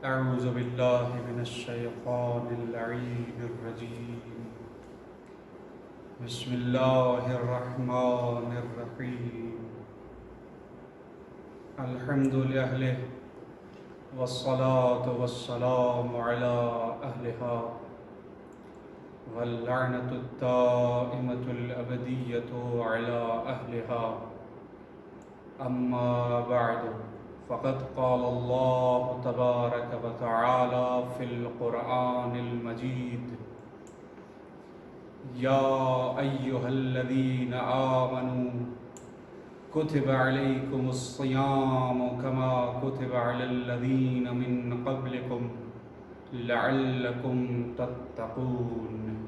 أعوذ بالله من الشيطان اللعين الرجيم. بسم الله الرحمن الرحيم. الحمد لله والصلاة والسلام على أهلها واللعنة الدائمة الأبدية على أهلها. أما بعد فقد قال الله تبارك وتعالى في القرآن المجيد: يا أيها الذين آمنوا كتب عليكم الصيام كما كتب على الذين من قبلكم لعلكم تتقون.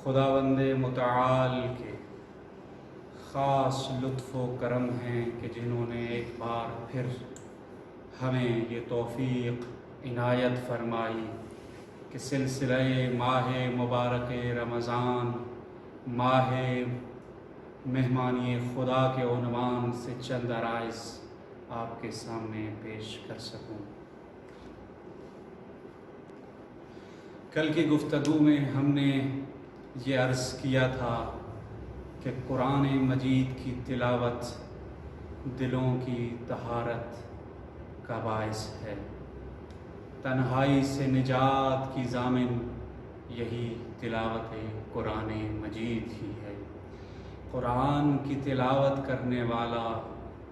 خداوند متعال کے خاص لطف و کرم ہیں کہ جنہوں نے ایک بار پھر ہمیں یہ توفیق عنایت فرمائی کہ سلسلہ ماہ مبارک رمضان، ماہ مہمانی خدا کے عنوان سے چند عرائض آپ کے سامنے پیش کر سکوں۔ کل کی گفتگو میں ہم نے یہ عرض کیا تھا کہ قرآن مجید کی تلاوت دلوں کی طہارت کا باعث ہے، تنہائی سے نجات کی ضامن یہی تلاوت قرآن مجید ہی ہے۔ قرآن کی تلاوت کرنے والا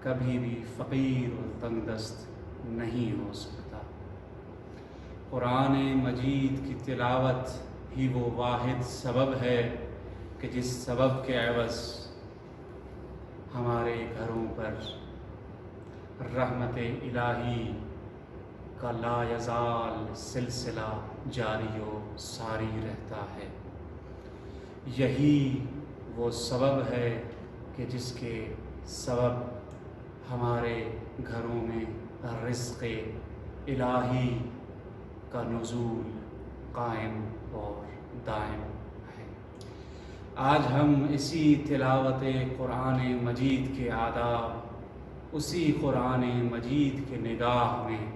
کبھی بھی فقیر و تنگ دست نہیں ہو سکتا۔ قرآن مجید کی تلاوت ہی وہ واحد سبب ہے کہ جس سبب کے عوض ہمارے گھروں پر رحمت الہی کا لا یزال سلسلہ جاری و ساری رہتا ہے۔ یہی وہ سبب ہے کہ جس کے سبب ہمارے گھروں میں رزق الہی کا نزول قائم اور دائم ہے۔ آج ہم اسی تلاوت قرآن مجید کے آداب اسی قرآن مجید کے نگاہ میں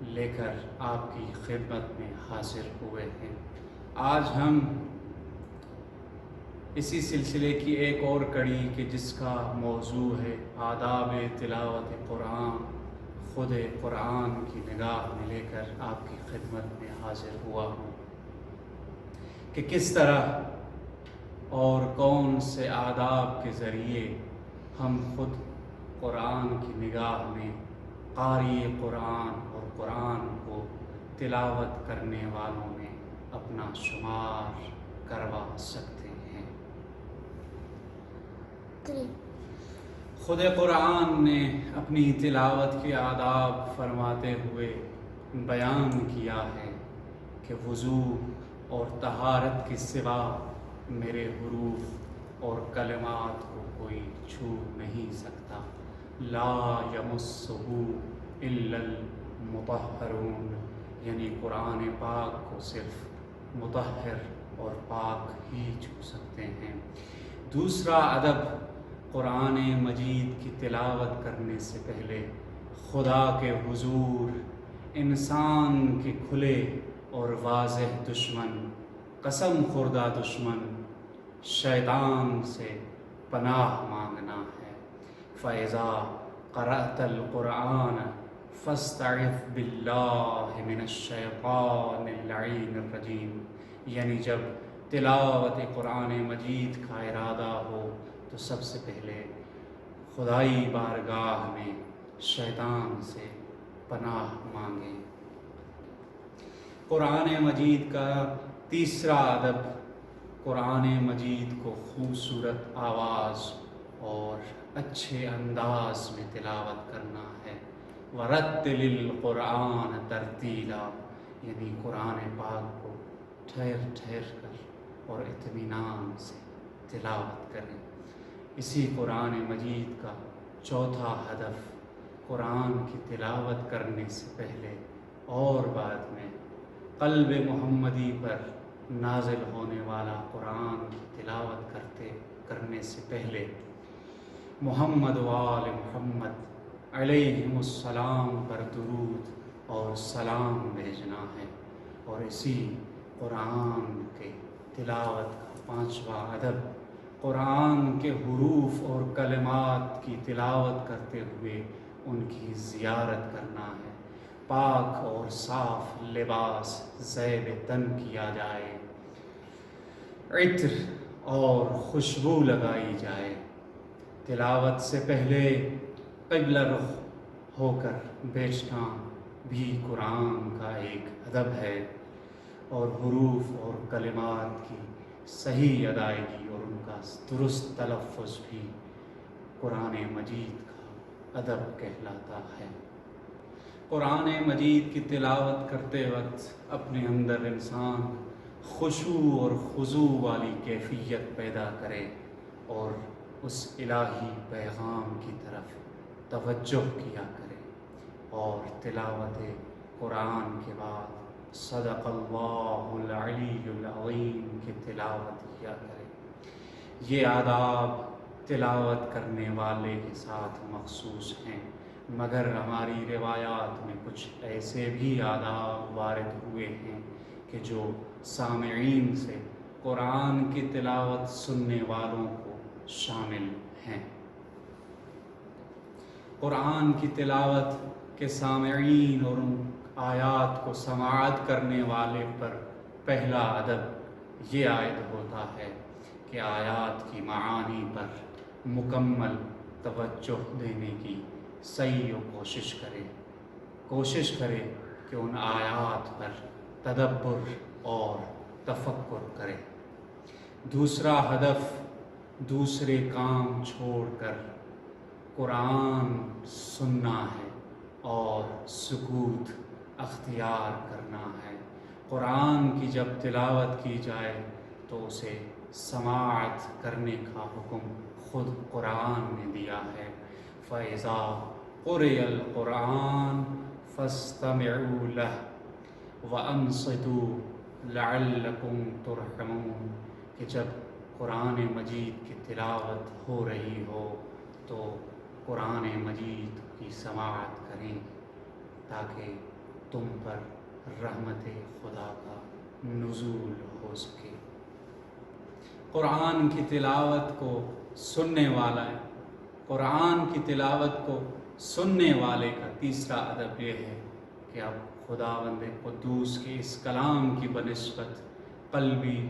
لے کر آپ کی خدمت میں حاضر ہوئے ہیں۔ آج ہم اسی سلسلے کی ایک اور کڑی کہ جس کا موضوع ہے آداب تلاوت قرآن، خود قرآن کی نگاہ میں لے کر آپ کی خدمت میں حاضر ہوا ہوں کہ کس طرح اور کون سے آداب کے ذریعے ہم خود قرآن کی نگاہ میں قاری قرآن اور قرآن کو تلاوت کرنے والوں میں اپنا شمار کروا سکتے ہیں۔ خود قرآن نے اپنی تلاوت کے آداب فرماتے ہوئے بیان کیا ہے کہ وضو اور طہارت کے سوا میرے حروف اور کلمات کو کوئی چھو نہیں سکتا۔ لا یمسہ الا المطہرون، یعنی قرآن پاک کو صرف مطہر اور پاک ہی چھو سکتے ہیں۔ دوسرا ادب قرآن مجید کی تلاوت کرنے سے پہلے خدا کے حضور انسان کے کھلے اور واضح دشمن، قسم خوردہ دشمن شیطان سے پناہ مانگنا ہے۔ فَإِذَا قَرَأْتَ الْقُرْآنَ فَاسْتَعِذْ بِاللَّهِ مِنَ الشَّيْطَانِ اللَّعِينِ الرَّجِيمِ، یعنی جب تلاوت قرآن مجید کا ارادہ ہو تو سب سے پہلے خدائی بارگاہ میں شیطان سے پناہ مانگیں۔ قرآن مجید کا تیسرا ادب قرآن مجید کو خوبصورت آواز اور اچھے انداز میں تلاوت کرنا ہے۔ وَرَتِّلِ الْقُرْآنَ تَرْتِیلًا، یعنی قرآن پاک کو ٹھہر ٹھہر کر اور اطمینان سے تلاوت کریں۔ اسی قرآن مجید کا چوتھا ہدف قرآن کی تلاوت کرنے سے پہلے اور بعد میں قلب محمدی پر نازل ہونے والا قرآن کی تلاوت کرنے سے پہلے محمد و آل محمد علیہم السلام پر درود اور سلام بھیجنا ہے۔ اور اسی قرآن کے تلاوت کا 5واں ادب قرآن کے حروف اور کلمات کی تلاوت کرتے ہوئے ان کی زیارت کرنا ہے۔ پاک اور صاف لباس زیب تن کیا جائے، عطر اور خوشبو لگائی جائے۔ تلاوت سے پہلے قبلہ رخ ہو کر بیٹھنا بھی قرآن کا ایک ادب ہے، اور حروف اور کلمات کی صحیح ادائیگی اور ان کا درست تلفظ بھی قرآن مجید کا ادب کہلاتا ہے۔ قرآن مجید کی تلاوت کرتے وقت اپنے اندر انسان خشوع اور خضوع والی کیفیت پیدا کرے اور اس الہی پیغام کی طرف توجہ کیا کرے، اور تلاوت قرآن کے بعد صدق اللہ العلی العظیم کی تلاوت کیا کرے۔ یہ آداب تلاوت کرنے والے کے ساتھ مخصوص ہیں، مگر ہماری روایات میں کچھ ایسے بھی آداب وارد ہوئے ہیں کہ جو سامعین سے قرآن کی تلاوت سننے والوں کو شامل ہیں۔ قرآن کی تلاوت کے سامعین اور ان آیات کو سماعت کرنے والے پر پہلا ادب یہ عائد ہوتا ہے کہ آیات کی معانی پر مکمل توجہ دینے کی سعی و کوشش کرے کہ ان آیات پر تدبر اور تفکر کرے۔ دوسرا ہدف دوسرے کام چھوڑ کر قرآن سننا ہے اور سکوت اختیار کرنا ہے۔ قرآن کی جب تلاوت کی جائے تو اسے سماعت کرنے کا حکم خود قرآن نے دیا ہے۔ فَإِذَا قُرِئَ الْقُرْآنُ فَاسْتَمِعُوا لَهُ وَأَنصِتُوا لَعَلَّكُمْ تُرْحَمُونَ، کہ جب قرآن مجید کی تلاوت ہو رہی ہو تو قرآن مجید کی سماعت کریں تاکہ تم پر رحمت خدا کا نزول ہو سکے۔ قرآن کی تلاوت کو سننے والے کا تیسرا ادب یہ ہے کہ اب خداوند قدوس کے اس کلام کی بنسبت قلبی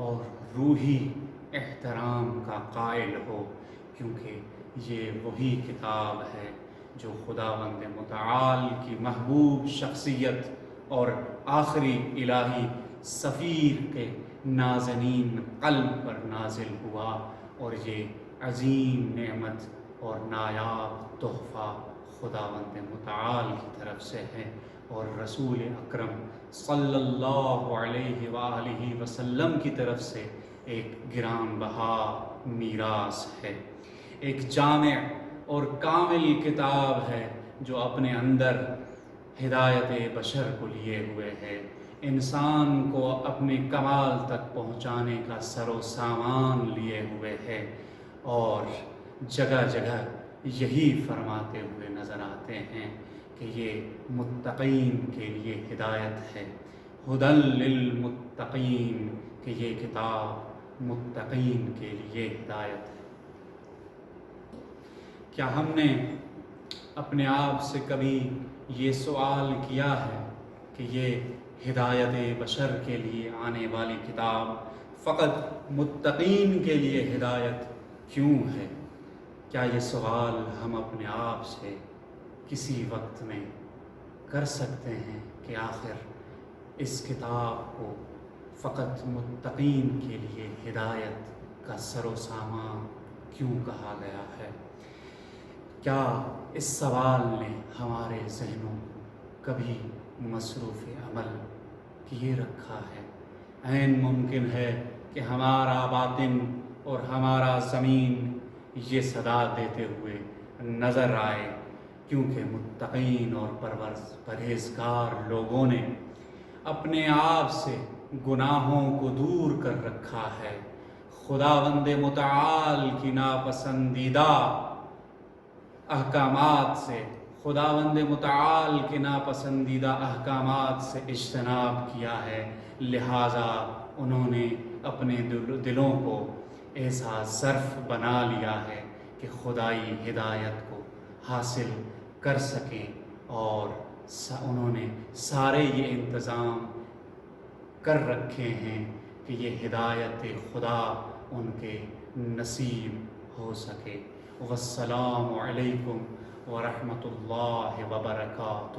اور روحی احترام کا قائل ہو، کیونکہ یہ وہی کتاب ہے جو خداوند متعال کی محبوب شخصیت اور آخری الہی سفیر کے نازنین قلب پر نازل ہوا، اور یہ عظیم نعمت اور نایاب تحفہ خداوند متعال کی طرف سے ہے، اور رسول اکرم صلی اللہ علیہ وآلہ وسلم کی طرف سے ایک گران بہا میراث ہے، ایک جامع اور کامل کتاب ہے جو اپنے اندر ہدایت بشر کو لیے ہوئے ہے، انسان کو اپنے کمال تک پہنچانے کا سر و سامان لیے ہوئے ہے، اور جگہ جگہ یہی فرماتے ہوئے نظر آتے ہیں کہ یہ متقین کے لیے ہدایت ہے، ہدی للمتقین، کہ یہ کتاب متقین کے لیے ہدایت ہے۔ کیا ہم نے اپنے آپ سے کبھی یہ سوال کیا ہے کہ یہ ہدایت بشر کے لیے آنے والی کتاب فقط متقین کے لیے ہدایت کیوں ہے؟ کیا یہ سوال ہم اپنے آپ سے کسی وقت میں کر سکتے ہیں کہ آخر اس کتاب کو فقط متقین کے لیے ہدایت کا سر و سامان کیوں کہا گیا ہے؟ کیا اس سوال نے ہمارے ذہنوں کو کبھی مصروف عمل کیے رکھا ہے؟ عین ممکن ہے کہ ہمارا باطن اور ہمارا زمین یہ صدا دیتے ہوئے نظر آئے، کیونکہ متقین اور پرہیزگار لوگوں نے اپنے آپ سے گناہوں کو دور کر رکھا ہے، خداوند متعال کی ناپسندیدہ احکامات سے خداوند متعال کے ناپسندیدہ احکامات سے اجتناب کیا ہے، لہٰذا انہوں نے اپنے دلوں کو ایسا ظرف بنا لیا ہے کہ خدائی ہدایت کو حاصل کر سکیں، اور انہوں نے سارے یہ انتظام کر رکھے ہیں کہ یہ ہدایت خدا ان کے نصیب ہو سکے۔ والسلام علیکم ورحمۃ اللہ وبرکاتہ۔